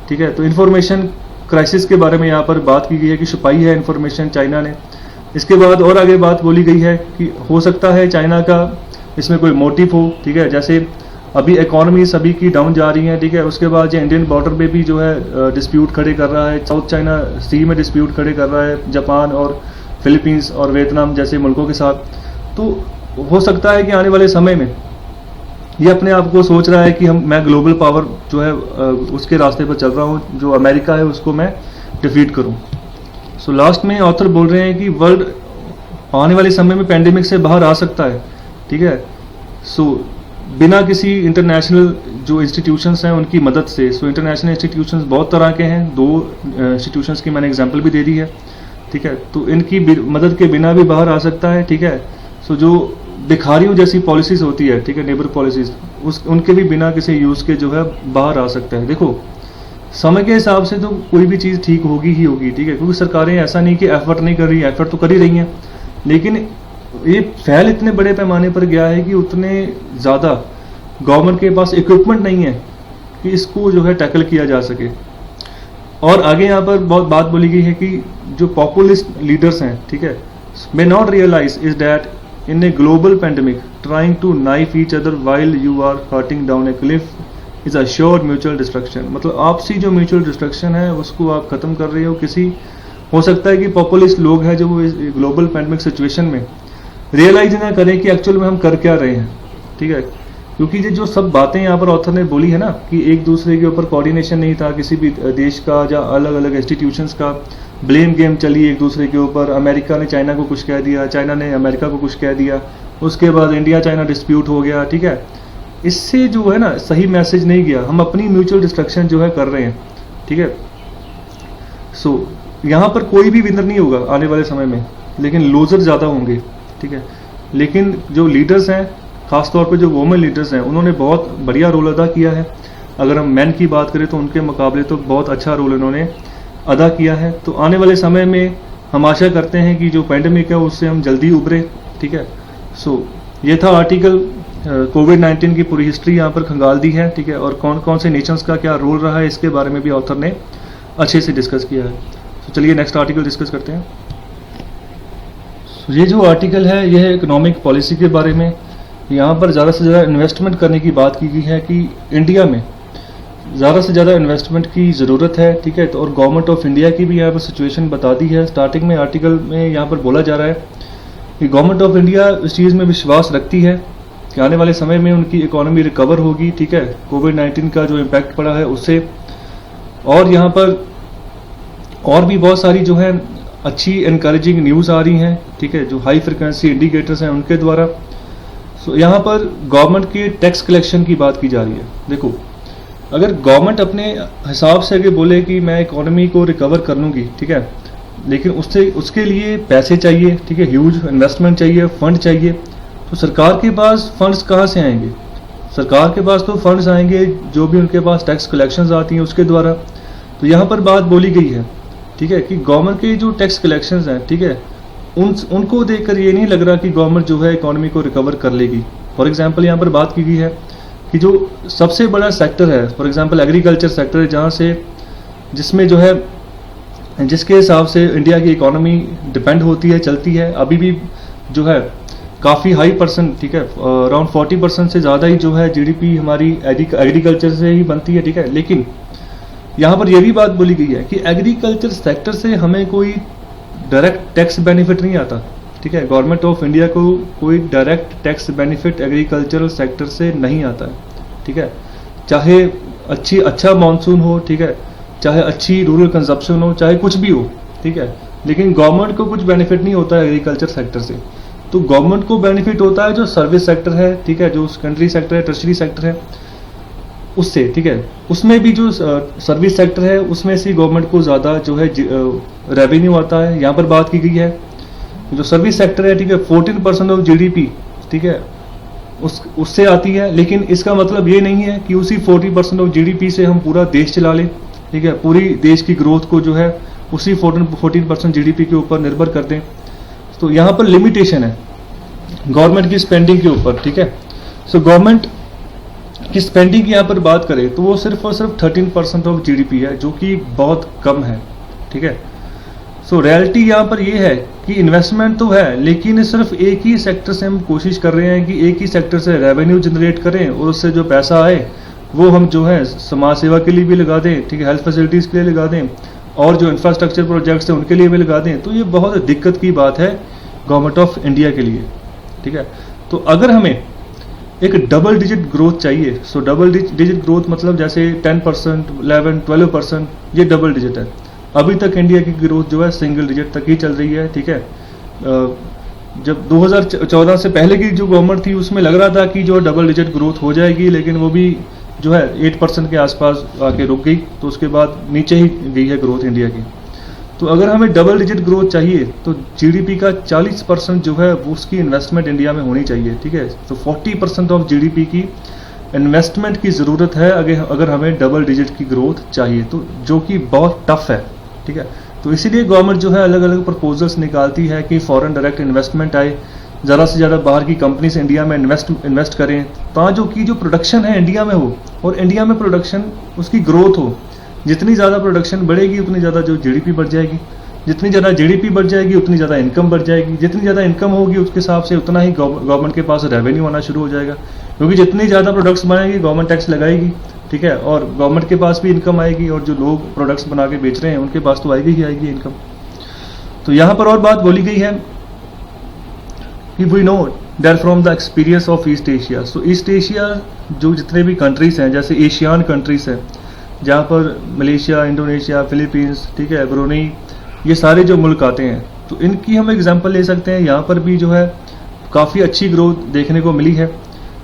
ठीक है। तो इन्फॉर्मेशन क्राइसिस के बारे में यहाँ पर बात की गई है कि छुपाई है इन्फॉर्मेशन चाइना ने। इसके बाद और आगे बात बोली गई है कि हो सकता है चाइना का इसमें कोई मोटिव हो, ठीक है, जैसे अभी इकोनॉमी सभी की डाउन जा रही है, ठीक है। उसके बाद जो इंडियन बॉर्डर पे भी जो है डिस्प्यूट खड़े कर रहा है, साउथ चाइना सी में डिस्प्यूट खड़े कर रहा है जापान और फिलीपींस और वियतनाम जैसे मुल्कों के साथ। तो हो सकता है कि आने वाले समय में ये अपने आप को सोच रहा है कि मैं ग्लोबल पावर जो है उसके रास्ते पर चल रहा हूँ, जो अमेरिका है उसको मैं डिफीट करूँ। सो लास्ट में ऑथर बोल रहे हैं कि वर्ल्ड आने वाले समय में पैंडेमिक से बाहर आ सकता है, ठीक है। सो बिना किसी इंटरनेशनल जो इंस्टीट्यूशंस हैं उनकी मदद से। सो इंटरनेशनल इंस्टीट्यूशंस बहुत तरह के हैं, 2 इंस्टीट्यूशंस की मैंने एग्जांपल भी दे दी है, ठीक है। तो इनकी मदद के बिना भी बाहर आ सकता है, ठीक है। सो जो भिखारियों जैसी पॉलिसीज होती है, ठीक है, नेबर पॉलिसीज, उनके भी बिना किसी यूज़ के जो है बाहर आ सकता है। देखो समय के हिसाब से तो कोई भी चीज़ ठीक होगी ही होगी, ठीक है, क्योंकि सरकारें ऐसा नहीं कि एफर्ट नहीं कर रही, एफर्ट तो कर ही रही हैं, लेकिन ये फैल इतने बड़े पैमाने पर गया है कि उतने ज़्यादा गवर्नमेंट के पास इक्विपमेंट नहीं है कि इसको जो है टैकल किया जा सके। और आगे यहाँ पर बहुत बात बोली गई है कि जो पॉपुलिस्ट लीडर्स हैं, ठीक है, may not realise is that in a global pandemic trying to knife each other while you are cutting down a cliff is assured mutual destruction. मतलब आपसी जो म्यूचुअल डिस्ट्रक्शन है उसको आप खत्म कर रहे हो। हो सकता है कि पॉपुलिस्ट लोग हैं जो वो इस ग्लोबल पैंडेमिक सिचुएशन में रियलाइज ना करें कि एक्चुअल में हम कर क्या रहे हैं, ठीक है, क्योंकि ये जो सब बातें यहाँ पर ऑथर ने बोली है ना कि एक दूसरे के ऊपर कोऑर्डिनेशन नहीं था किसी भी देश का या अलग अलग इंस्टीट्यूशंस का, ब्लेम गेम चली एक दूसरे के ऊपर, अमेरिका ने चाइना को कुछ कह दिया, चाइना ने अमेरिका को कुछ कह दिया, उसके बाद इंडिया चाइना डिस्प्यूट हो गया, ठीक है। इससे जो है ना सही मैसेज नहीं गया, हम अपनी म्यूचुअल डिस्ट्रक्शन जो है कर रहे हैं, ठीक है। सो यहाँ पर कोई भी विनर नहीं होगा आने वाले समय में, लेकिन लूजर ज़्यादा होंगे, ठीक है। लेकिन जो लीडर्स हैं, खासतौर पे जो वुमेन लीडर्स हैं, उन्होंने बहुत बढ़िया रोल अदा किया है। अगर हम मैन की बात करें तो उनके मुकाबले तो बहुत अच्छा रोल उन्होंने अदा किया है। तो आने वाले समय में हम आशा करते हैं कि जो पैंडेमिक है उससे हम जल्दी उभरे, ठीक है। सो ये था आर्टिकल, कोविड-19 की पूरी हिस्ट्री यहाँ पर खंगाल दी है, ठीक है, और कौन कौन से नेशंस का क्या रोल रहा है इसके बारे में भी ऑथर ने अच्छे से डिस्कस किया है। तो चलिए नेक्स्ट आर्टिकल डिस्कस करते हैं। ये जो आर्टिकल है यह है इकोनॉमिक पॉलिसी के बारे में। यहाँ पर ज़्यादा से ज़्यादा इन्वेस्टमेंट करने की बात की गई है कि इंडिया में ज़्यादा से ज़्यादा इन्वेस्टमेंट की ज़रूरत है, ठीक है। तो और गवर्नमेंट ऑफ इंडिया की भी यहाँ पर सिचुएशन बता दी है। स्टार्टिंग में आर्टिकल में यहाँ पर बोला जा रहा है कि गवर्नमेंट ऑफ इंडिया इस चीज़ में विश्वास रखती है कि आने वाले समय में उनकी इकोनॉमी रिकवर होगी, ठीक है, कोविड-19 का जो इम्पैक्ट पड़ा है उससे। और यहाँ पर और भी बहुत सारी जो है अच्छी एनकरेजिंग न्यूज़ आ रही हैं, ठीक है, जो हाई फ्रिक्वेंसी इंडिकेटर्स हैं उनके द्वारा। सो यहाँ पर गवर्नमेंट के टैक्स कलेक्शन की बात की जा रही है। देखो, अगर गवर्नमेंट अपने हिसाब से अगर बोले कि मैं इकोनॉमी को रिकवर कर लूँगी, ठीक है, लेकिन उसके लिए पैसे चाहिए, ठीक है, ह्यूज इन्वेस्टमेंट चाहिए, फंड चाहिए, तो सरकार के पास फंड्स कहाँ से आएंगे? सरकार के पास तो फंड्स आएंगे जो भी उनके पास टैक्स कलेक्शंस आती हैं उसके द्वारा। तो यहाँ पर बात बोली गई है, ठीक है, कि गवर्नमेंट के जो टैक्स कलेक्शंस हैं, ठीक है, उनको देखकर ये नहीं लग रहा कि गवर्नमेंट जो है इकोनॉमी को रिकवर कर लेगी। फॉर एग्जांपल यहाँ पर बात की गई है कि जो सबसे बड़ा सेक्टर है, फॉर एग्जांपल एग्रीकल्चर सेक्टर है, जहाँ से जिसमें जो है जिसके हिसाब से इंडिया की इकोनॉमी डिपेंड होती है, चलती है, अभी भी जो है काफ़ी हाई परसेंट, ठीक है, अराउंड 40% से ज़्यादा ही जो है जीडीपी हमारी एग्रीकल्चर से ही बनती है, ठीक है। लेकिन यहाँ पर यह भी बात बोली गई है कि एग्रीकल्चर सेक्टर से हमें कोई डायरेक्ट टैक्स बेनिफिट नहीं आता, ठीक है। गवर्नमेंट ऑफ इंडिया को कोई direct tax benefit agricultural sector से नहीं आता है, ठीक है। चाहे अच्छा मानसून हो, ठीक है, चाहे अच्छी रूरल कंजप्शन हो, चाहे कुछ भी हो, ठीक है, लेकिन गवर्नमेंट को कुछ बेनिफिट नहीं होता है एग्रीकल्चर सेक्टर से। तो गवर्नमेंट को बेनिफिट होता है जो सर्विस सेक्टर है, ठीक है, जो सेकेंडरी सेक्टर है, टर्शरी सेक्टर है, उससे, ठीक है। उसमें भी जो सर्विस सेक्टर है उसमें से गवर्नमेंट को ज़्यादा जो है रेवेन्यू आता है। यहाँ पर बात की गई है जो सर्विस सेक्टर है, ठीक है, 14% ऑफ जीडीपी, ठीक है, उससे आती है। लेकिन इसका मतलब ये नहीं है कि उसी 40% ऑफ जीडीपी से हम पूरा देश चला लें, ठीक है, पूरी देश की ग्रोथ को जो है उसी 14% जीडीपी के ऊपर निर्भर कर दें। तो यहाँ पर लिमिटेशन है गवर्नमेंट की स्पेंडिंग के ऊपर, ठीक है। सो गवर्नमेंट की स्पेंडिंग की यहाँ पर बात करें तो वो सिर्फ और सिर्फ 13% ऑफ जीडीपी है, जो कि बहुत कम है, ठीक है। सो रियलिटी यहाँ पर ये है कि इन्वेस्टमेंट तो है, लेकिन सिर्फ एक ही सेक्टर से हम कोशिश कर रहे हैं कि एक ही सेक्टर से रेवेन्यू जनरेट करें और उससे जो पैसा आए वो हम जो है समाज सेवा के लिए भी लगा दें, ठीक है, हेल्थ फैसिलिटीज़ के लिए लगा दें, और जो इंफ्रास्ट्रक्चर प्रोजेक्ट्स हैं उनके लिए भी लगा दें। तो ये बहुत दिक्कत की बात है गवर्नमेंट ऑफ इंडिया के लिए, ठीक है। तो अगर हमें एक डबल डिजिट ग्रोथ चाहिए, सो डबल डिजिट ग्रोथ मतलब जैसे 10%, 11, 12%, ये डबल डिजिट है। अभी तक इंडिया की ग्रोथ जो है सिंगल डिजिट तक ही चल रही है, ठीक है। जब 2014 से पहले की जो गवर्नमेंट थी उसमें लग रहा था कि जो डबल डिजिट ग्रोथ हो जाएगी, लेकिन वो भी जो है 8% के आसपास आके रुक गई। तो उसके बाद नीचे ही गई है ग्रोथ इंडिया की। तो अगर हमें डबल डिजिट ग्रोथ चाहिए तो जीडीपी का 40% जो है वो उसकी इन्वेस्टमेंट इंडिया में होनी चाहिए, ठीक है। तो 40% ऑफ जीडीपी की इन्वेस्टमेंट की ज़रूरत है अगर हमें डबल डिजिट की ग्रोथ चाहिए, तो जो कि बहुत टफ है, ठीक है। तो इसीलिए गवर्नमेंट जो है अलग अलग प्रपोजल्स निकालती है कि फॉरेन डायरेक्ट इन्वेस्टमेंट आए, ज़्यादा से ज़्यादा बाहर की कंपनीज इंडिया में इन्वेस्ट करें, ताकि जो प्रोडक्शन है इंडिया में हो और इंडिया में प्रोडक्शन उसकी ग्रोथ हो। जितनी ज़्यादा प्रोडक्शन बढ़ेगी उतनी ज़्यादा जो जीडीपी बढ़ जाएगी, जितनी ज़्यादा जीडीपी बढ़ जाएगी उतनी ज़्यादा इनकम बढ़ जाएगी, जितनी ज़्यादा इनकम होगी उसके हिसाब से उतना ही गवर्नमेंट के पास रेवेन्यू आना शुरू हो जाएगा, क्योंकि जितनी ज़्यादा प्रोडक्ट्स बनाएगी गवर्नमेंट टैक्स लगाएगी, ठीक है, और गवर्नमेंट के पास भी इनकम आएगी और जो लोग प्रोडक्ट्स बना के बेच रहे हैं उनके पास तो आएगी ही आएगी इनकम। तो यहाँ पर और बात बोली गई है कि we know that from the experience of East Asia. So East Asia जो जितने भी कंट्रीज हैं, जैसे एशियान कंट्रीज हैं, जहाँ पर मलेशिया, इंडोनेशिया, फिलीपींस, ठीक है, ब्रूनेई, ये सारे जो मुल्क आते हैं, तो इनकी हम एग्जांपल ले सकते हैं। यहाँ पर भी जो है काफ़ी अच्छी ग्रोथ देखने को मिली है।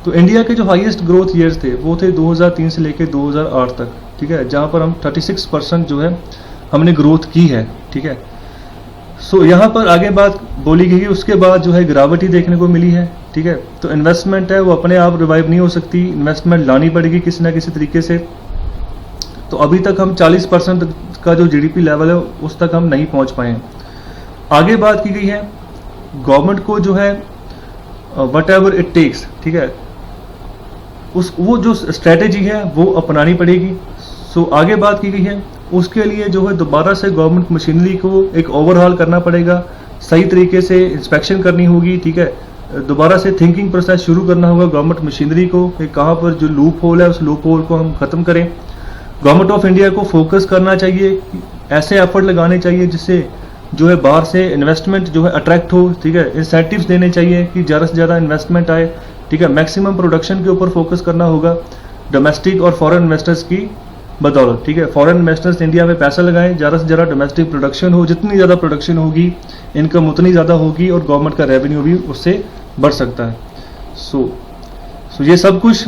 तो इंडिया के जो हाईएस्ट ग्रोथ ईयर्स थे वो थे 2003 से लेकर 2008 तक, ठीक है, जहाँ पर हम 36% जो है हमने ग्रोथ की है, ठीक है। सो यहाँ पर आगे बात बोली गई है, उसके बाद जो है गिरावट ही देखने को मिली है, ठीक है। तो इन्वेस्टमेंट है वो अपने आप रिवाइव नहीं हो सकती, इन्वेस्टमेंट लानी पड़ेगी किसी ना किसी तरीके से। तो अभी तक हम 40% का जो जीडीपी लेवल है उस तक हम नहीं पहुंच पाए हैं। आगे बात की गई है गवर्नमेंट को जो है वट एवर इट टेक्स, ठीक है, वो जो स्ट्रेटेजी है वो अपनानी पड़ेगी। सो आगे बात की गई है उसके लिए जो है दोबारा से गवर्नमेंट मशीनरी को एक ओवरहॉल करना पड़ेगा, सही तरीके से इंस्पेक्शन करनी होगी, ठीक है, दोबारा से थिंकिंग प्रोसेस शुरू करना होगा गवर्नमेंट मशीनरी को कि कहाँ पर जो लूप होल है उस लूप होल को हम ख़त्म करें। गवर्नमेंट ऑफ इंडिया को फोकस करना चाहिए, ऐसे एफर्ट लगाने चाहिए जिससे जो है बाहर से इन्वेस्टमेंट जो है अट्रैक्ट हो, ठीक है। इंसेंटिव्स देने चाहिए कि ज़्यादा से ज़्यादा इन्वेस्टमेंट आए, ठीक है। मैक्सिमम प्रोडक्शन के ऊपर फोकस करना होगा डोमेस्टिक और फॉरेन इन्वेस्टर्स की बदौलत, ठीक है। फॉरेन इन्वेस्टर्स इंडिया में पैसा लगाएं, ज़्यादा से ज़्यादा डोमेस्टिक प्रोडक्शन हो, जितनी ज़्यादा प्रोडक्शन होगी इनकम उतनी ज़्यादा होगी और गवर्नमेंट का रेवेन्यू भी उससे बढ़ सकता है। सो ये सब कुछ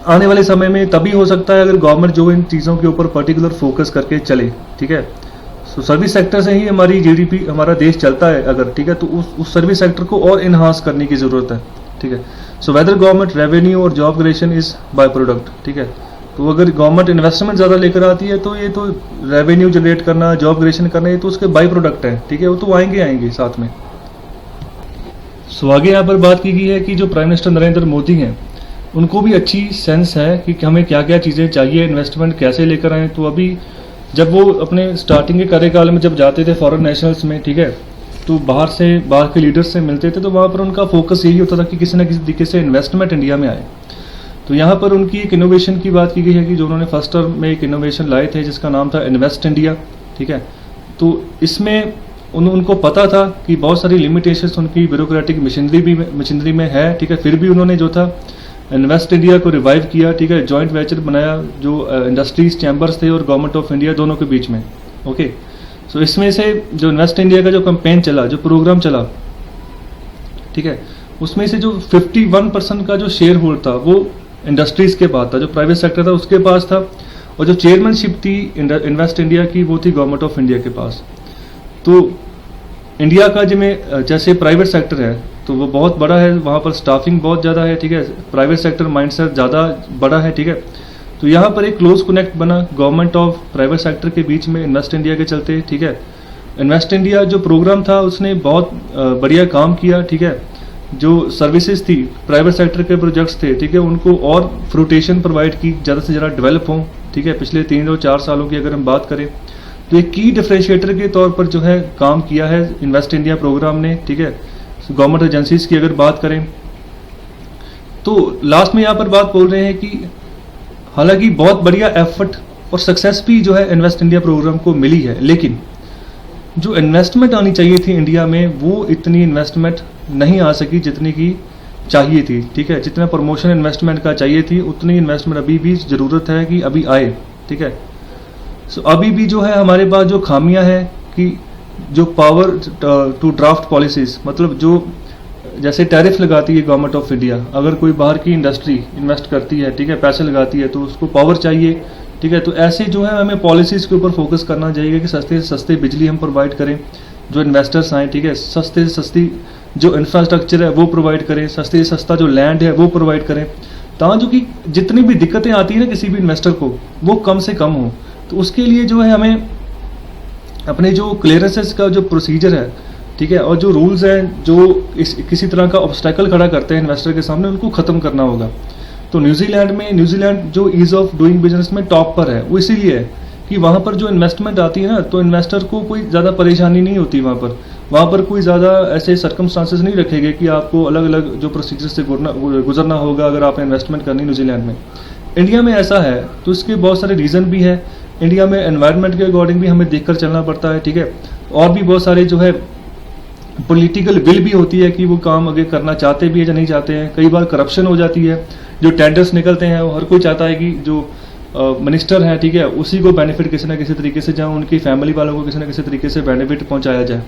आने वाले समय में तभी हो सकता है अगर गवर्नमेंट जो इन चीज़ों के ऊपर पर्टिकुलर फोकस करके चले, ठीक है। सो सर्विस सेक्टर से ही हमारी जीडीपी, हमारा देश चलता है अगर, ठीक है, तो उस सर्विस सेक्टर को और इन्हांस करने की ज़रूरत है, ठीक है। सो वेदर गवर्नमेंट रेवेन्यू और job creation is by product, ठीक है। तो अगर गवर्नमेंट इन्वेस्टमेंट ज़्यादा लेकर आती है तो ये तो रेवेन्यू जनरेट करना, जॉब क्रिएशन करना, ये तो उसके बाई प्रोडक्ट है, ठीक है, वो तो आएंगे साथ में। सो आगे यहाँ पर बात की गई है कि जो प्राइम मिनिस्टर नरेंद्र मोदी हैं उनको भी अच्छी सेंस है कि हमें क्या क्या चीज़ें चाहिए, इन्वेस्टमेंट कैसे लेकर आएँ। तो अभी जब वो अपने स्टार्टिंग के कार्यकाल में जब जाते थे फॉरेन नेशनल्स में, ठीक है, तो बाहर के लीडर्स से मिलते थे तो वहाँ पर उनका फोकस यही होता था कि किसी न किसी तरीके से इन्वेस्टमेंट इंडिया में आए। तो यहाँ पर उनकी एक इनोवेशन की बात की गई है कि जो उन्होंने फर्स्ट टर्म में एक इनोवेशन लाए थे जिसका नाम था इन्वेस्ट इंडिया, ठीक है। तो इसमें उनको पता था कि बहुत सारी लिमिटेशंस उनकी ब्यूरोक्रेटिक मशीनरी में है, ठीक है, फिर भी उन्होंने जो था इन्वेस्ट इंडिया को रिवाइव किया, ठीक है। जॉइंट वेंचर बनाया जो इंडस्ट्रीज चैम्बर्स थे और गवर्नमेंट ऑफ इंडिया दोनों के बीच में, ओके। सो इसमें से जो इन्वेस्ट इंडिया का जो कैंपेन चला, जो प्रोग्राम चला, ठीक है, उसमें से जो 51% का जो शेयर होल्ड था वो इंडस्ट्रीज के पास था, जो प्राइवेट सेक्टर था उसके पास था, और जो चेयरमैनशिप थी इन्वेस्ट इंडिया की वो थी गवर्नमेंट ऑफ इंडिया के पास। तो इंडिया का जिसमें जैसे प्राइवेट सेक्टर है तो वो बहुत बड़ा है, वहाँ पर स्टाफिंग बहुत ज़्यादा है, ठीक है, प्राइवेट सेक्टर माइंडसेट ज़्यादा बड़ा है, ठीक है। तो यहाँ पर एक क्लोज कनेक्ट बना गवर्नमेंट और प्राइवेट सेक्टर के बीच में इन्वेस्ट इंडिया के चलते, ठीक है। इन्वेस्ट इंडिया जो प्रोग्राम था उसने बहुत बढ़िया काम किया, ठीक है। जो सर्विसेज थी, प्राइवेट सेक्टर के प्रोजेक्ट्स थे, ठीक है, उनको और फ्रूटेशन प्रोवाइड की, ज़्यादा से ज़्यादा डेवलप हों, ठीक है। पिछले 3 और 4 सालों की अगर हम बात करें तो एक की डिफरेंशिएटर के तौर पर जो है काम किया है इन्वेस्ट इंडिया प्रोग्राम ने, ठीक है। गवर्नमेंट एजेंसीज की अगर बात करें तो लास्ट में यहाँ पर बात बोल रहे हैं कि हालांकि बहुत बढ़िया एफर्ट और सक्सेस भी जो है इन्वेस्ट इंडिया प्रोग्राम को मिली है, लेकिन जो इन्वेस्टमेंट आनी चाहिए थी इंडिया में वो इतनी इन्वेस्टमेंट नहीं आ सकी जितनी की चाहिए थी, ठीक है। जितना प्रमोशन इन्वेस्टमेंट का चाहिए थी उतनी इन्वेस्टमेंट अभी भी ज़रूरत है कि अभी आए, ठीक है। सो अभी भी जो है हमारे पास जो खामियां हैं कि जो पावर टू ड्राफ्ट पॉलिसीज, मतलब जो जैसे टैरिफ लगाती है गवर्नमेंट ऑफ इंडिया, अगर कोई बाहर की इंडस्ट्री इन्वेस्ट करती है, ठीक है, पैसे लगाती है तो उसको पावर चाहिए, ठीक है। तो ऐसे जो है हमें पॉलिसीज के ऊपर फोकस करना चाहिए कि सस्ते से सस्ते बिजली हम प्रोवाइड करें, जो इन्वेस्टर्स आए, ठीक है, सस्ते से सस्ती जो इंफ्रास्ट्रक्चर है वो प्रोवाइड करें, सस्ते से सस्ता जो लैंड है वो प्रोवाइड करें, ताकि कि जितनी भी दिक्कतें आती है ना किसी भी इन्वेस्टर को वो कम से कम हो। तो उसके लिए जो है हमें अपने जो क्लियरेंसेस का जो प्रोसीजर है, ठीक है, और जो रूल्स हैं जो किसी तरह का ऑब्स्टेकल खड़ा करते हैं इन्वेस्टर के सामने, उनको ख़त्म करना होगा। तो न्यूजीलैंड जो ईज़ ऑफ डूइंग बिजनेस में टॉप पर है, वो इसीलिए है कि वहाँ पर जो इन्वेस्टमेंट आती है ना तो इन्वेस्टर को कोई ज़्यादा परेशानी नहीं होती, वहाँ पर कोई ज़्यादा ऐसे सर्कमस्टांसेस नहीं रखेंगे कि आपको अलग अलग जो प्रोसीजर से गुजरना होगा अगर आपने इन्वेस्टमेंट करनी न्यूजीलैंड में। इंडिया में ऐसा है तो इसके बहुत सारे रीज़न भी है। इंडिया में एनवायरनमेंट के अकॉर्डिंग भी हमें देखकर चलना पड़ता है, ठीक है, और भी बहुत सारे जो है पॉलिटिकल विल भी होती है कि वो काम आगे करना चाहते भी है या नहीं चाहते हैं। कई बार करप्शन हो जाती है, जो टेंडर्स निकलते हैं वो हर कोई चाहता है कि जो मिनिस्टर है, ठीक है, उसी को बेनिफिट किसी ना किसी तरीके से, जहाँ उनकी फैमिली वालों को किसी ना किसी तरीके से बेनिफिट पहुँचाया जाए,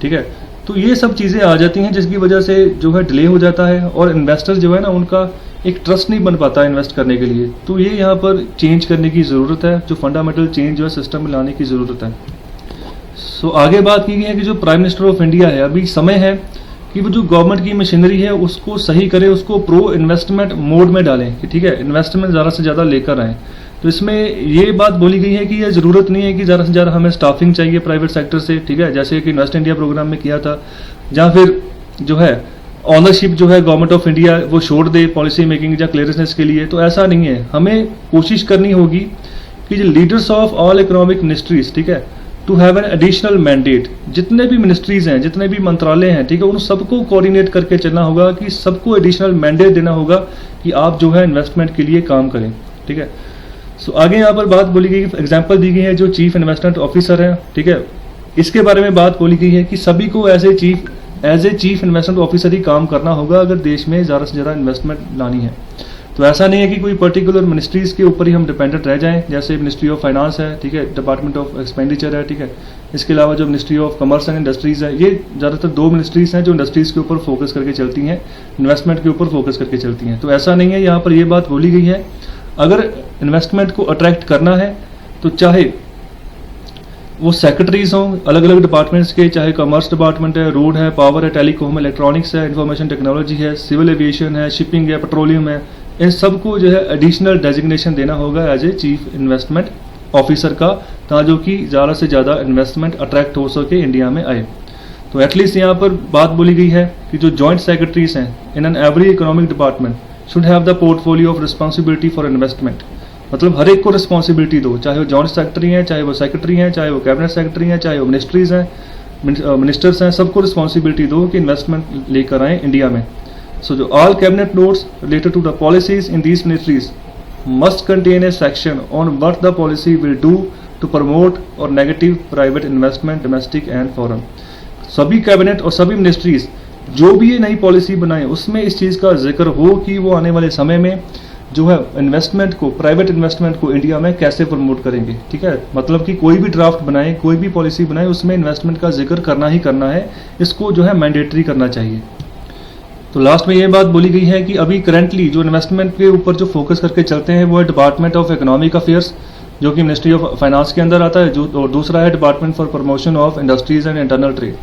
ठीक है। तो ये सब चीज़ें आ जाती हैं जिसकी वजह से जो है डिले हो जाता है और इन्वेस्टर जो है ना उनका एक ट्रस्ट नहीं बन पाता इन्वेस्ट करने के लिए। तो ये यहाँ पर चेंज करने की ज़रूरत है, जो फंडामेंटल चेंज जो है सिस्टम में लाने की ज़रूरत है। सो आगे बात की गई है कि जो प्राइम मिनिस्टर ऑफ इंडिया है, अभी समय है कि वो जो गवर्नमेंट की मशीनरी है उसको सही करें, उसको प्रो इन्वेस्टमेंट मोड में डालें कि ठीक है इन्वेस्टमेंट ज़्यादा से ज़्यादा लेकर आएँ। तो इसमें ये बात बोली गई है कि यह ज़रूरत नहीं है कि ज़्यादा से ज़्यादा हमें स्टाफिंग चाहिए प्राइवेट सेक्टर से, ठीक है, जैसे कि इन्वेस्ट इंडिया प्रोग्राम में किया था, जहाँ फिर जो है ऑनरशिप जो है गवर्नमेंट ऑफ इंडिया वो छोड़ दे पॉलिसी मेकिंग या क्लियरेंस के लिए। तो ऐसा नहीं है, हमें कोशिश करनी होगी कि जो leaders of all economic ministries, ठीक है, to have an additional mandate, जितने भी मिनिस्ट्रीज हैं, जितने भी मंत्रालय हैं, ठीक है, उन सबको कोऑर्डिनेट करके चलना होगा कि सबको एडिशनल मैंडेट देना होगा कि आप जो है इन्वेस्टमेंट के लिए काम करें, ठीक है। सो आगे यहाँ पर बात बोली गई, एग्जाम्पल दी गई है जो चीफ इन्वेस्टमेंट ऑफिसर है, ठीक है, इसके बारे में बात बोली गई है कि सभी को as a chief investment officer ही काम करना होगा अगर देश में ज़्यादा से ज़्यादा इन्वेस्टमेंट लानी है। तो ऐसा नहीं है कि कोई पर्टिकुलर मिनिस्ट्रीज़ के ऊपर ही हम डिपेंडेंट रह जाएं, जैसे मिनिस्ट्री ऑफ फाइनेंस है, ठीक है, डिपार्टमेंट ऑफ एक्सपेंडिचर है, ठीक है, इसके अलावा जो ministry of commerce and industries है, ये ज़्यादातर 2 मिनिस्ट्रीज़ हैं जो इंडस्ट्रीज़ के ऊपर फोकस करके चलती हैं, इन्वेस्टमेंट के ऊपर फोकस करके चलती हैं। तो ऐसा नहीं है, यहाँ पर ये बात बोली गई है अगर इन्वेस्टमेंट को अट्रैक्ट करना है तो चाहे वो सेक्रेटरीज हों अलग अलग डिपार्टमेंट्स के, चाहे कॉमर्स डिपार्टमेंट है, रोड है, पावर है, टेलीकॉम, इलेक्ट्रॉनिक्स है, इंफॉर्मेशन टेक्नोलॉजी है, सिविल एविएशन है, शिपिंग है, पेट्रोलियम है, इन सबको जो है एडिशनल डेजिग्नेशन देना होगा as a chief investment officer का, ताकि कि ज़्यादा से ज़्यादा इन्वेस्टमेंट अट्रैक्ट हो सके, इंडिया में आए। तो एटलीस्ट यहाँ पर बात बोली गई है कि जो जॉइंट सेक्रेटरीज हैं in an every economic department should have the portfolio of responsibility for investment, मतलब हर एक को रिस्पॉन्सिबिलिटी दो, चाहे वो जॉइंट सेक्रेटरी हैं, चाहे वो सेक्रेटरी हैं, चाहे वो कैबिनेट सेक्रेटरी हैं, चाहे वो मिनिस्ट्रीज हैं, मिनिस्टर्स हैं, सबको रिस्पॉन्सिबिलिटी दो कि इन्वेस्टमेंट लेकर आए इंडिया में। So the all cabinet notes related to the policies in these ministries must contain a section on what the policy will do to promote or negative private investment domestic and foreign। सभी cabinet और सभी ministries जो भी ये नई policy बनाए उसमें इस चीज़ का जिक्र हो कि वो आने वाले समय में जो है इन्वेस्टमेंट को, प्राइवेट इन्वेस्टमेंट को इंडिया में कैसे प्रमोट करेंगे, ठीक है, मतलब कि कोई भी ड्राफ्ट बनाए, कोई भी पॉलिसी बनाए, उसमें इन्वेस्टमेंट का जिक्र करना ही करना है, इसको जो है मैंडेटरी करना चाहिए। तो लास्ट में ये बात बोली गई है कि अभी करंटली जो इन्वेस्टमेंट के ऊपर जो फोकस करके चलते हैं वो है डिपार्टमेंट ऑफ इकोनॉमिक अफेयर्स, जो कि मिनिस्ट्री ऑफ फाइनेंस के अंदर आता है, जो और दूसरा है department for promotion of industries and internal trade,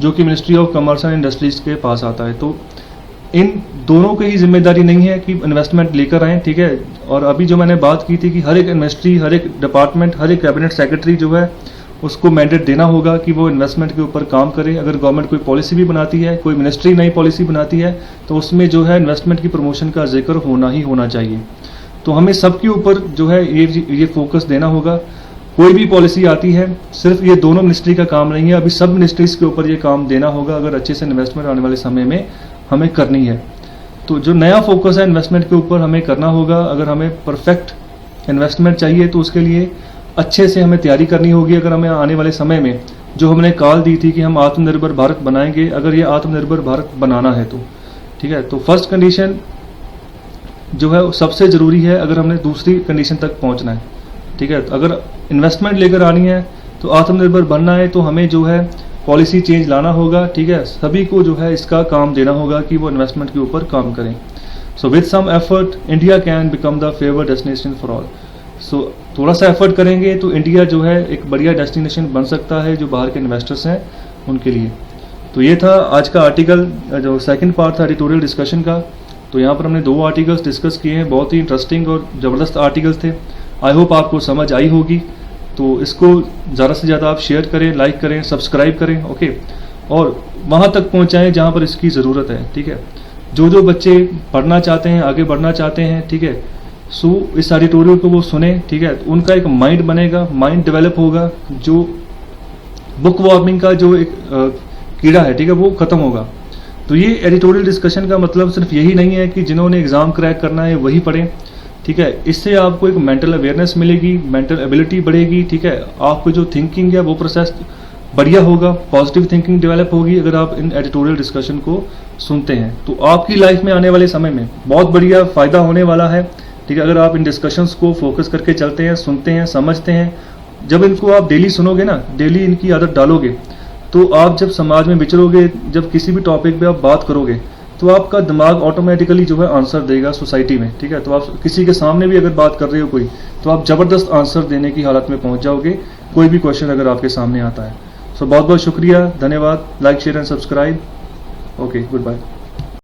जो कि ministry of commerce and industries के पास आता है। तो इन दोनों की ही जिम्मेदारी नहीं है कि इन्वेस्टमेंट लेकर आएँ, ठीक है। और अभी जो मैंने बात की थी कि हर एक मिनिस्ट्री, हर एक डिपार्टमेंट, हर एक कैबिनेट सेक्रेटरी जो है उसको मैंडेट देना होगा कि वो इन्वेस्टमेंट के ऊपर काम करे। अगर गवर्नमेंट कोई पॉलिसी भी बनाती है, कोई मिनिस्ट्री नई पॉलिसी बनाती है, तो उसमें जो है इन्वेस्टमेंट की प्रमोशन का जिक्र होना ही होना चाहिए। तो हमें सबके ऊपर जो है ये फोकस देना होगा। कोई भी पॉलिसी आती है, सिर्फ ये दोनों मिनिस्ट्री का काम नहीं है, अभी सब मिनिस्ट्रीज के ऊपर ये काम देना होगा अगर अच्छे से इन्वेस्टमेंट आने वाले समय में हमें करनी है। तो जो नया फोकस है इन्वेस्टमेंट के ऊपर हमें करना होगा। अगर हमें परफेक्ट इन्वेस्टमेंट चाहिए तो उसके लिए अच्छे से हमें तैयारी करनी होगी। अगर हमें आने वाले समय में जो हमने कॉल दी थी कि हम आत्मनिर्भर भारत बनाएंगे, अगर ये आत्मनिर्भर भारत बनाना है तो ठीक है, तो फर्स्ट कंडीशन जो है सबसे ज़रूरी है अगर हमने दूसरी कंडीशन तक पहुंचना है, ठीक है। अगर इन्वेस्टमेंट लेकर आनी है तो आत्मनिर्भर बनना है तो हमें जो है पॉलिसी चेंज लाना होगा, ठीक है। सभी को जो है इसका काम देना होगा कि वो इन्वेस्टमेंट के ऊपर काम करें। So with some effort India can become the favour destination for all. So थोड़ा सा एफर्ट करेंगे तो इंडिया जो है एक बढ़िया डेस्टिनेशन बन सकता है जो बाहर के इन्वेस्टर्स हैं उनके लिए। तो ये था आज का आर्टिकल, जो सेकंड पार्ट था एडिटोरियल डिस्कशन का। तो यहाँ पर हमने 2 आर्टिकल्स डिस्कस किए हैं, बहुत ही इंटरेस्टिंग और ज़बरदस्त आर्टिकल्स थे। आई होप आपको समझ आई होगी। तो इसको ज़्यादा से ज़्यादा आप शेयर करें, लाइक करें, सब्सक्राइब करें, ओके, और वहाँ तक पहुँचाएँ जहाँ पर इसकी ज़रूरत है, ठीक है। जो बच्चे पढ़ना चाहते हैं, आगे बढ़ना चाहते हैं, ठीक है, सो इस एडिटोरियल को वो सुने, ठीक है, तो उनका एक माइंड बनेगा, माइंड डेवलप होगा, जो बुक वार्मिंग का जो एक कीड़ा है, ठीक है, वो खत्म होगा। तो ये एडिटोरियल डिस्कशन का मतलब सिर्फ यही नहीं है कि जिन्होंने एग्जाम क्रैक करना है वही पढ़ें, ठीक है। इससे आपको एक मेंटल अवेयरनेस मिलेगी, मेंटल एबिलिटी बढ़ेगी, ठीक है। आपको जो थिंकिंग है वो प्रोसेस बढ़िया होगा, पॉजिटिव थिंकिंग डेवलप होगी अगर आप इन एडिटोरियल डिस्कशन को सुनते हैं। तो आपकी लाइफ में आने वाले समय में बहुत बढ़िया फ़ायदा होने वाला है, ठीक है। अगर आप इन डिस्कशंस को फोकस करके चलते हैं, सुनते हैं, समझते हैं, जब इनको आप डेली सुनोगे ना, डेली इनकी आदत डालोगे, तो आप जब समाज में विचरोगे, जब किसी भी टॉपिक पे आप बात करोगे, तो आपका दिमाग ऑटोमेटिकली जो है आंसर देगा सोसाइटी में, ठीक है। तो आप किसी के सामने भी अगर बात कर रहे हो कोई, तो आप ज़बरदस्त आंसर देने की हालत में पहुंच जाओगे, कोई भी क्वेश्चन अगर आपके सामने आता है। सो बहुत बहुत शुक्रिया, धन्यवाद। Like, share and subscribe. Okay, good bye.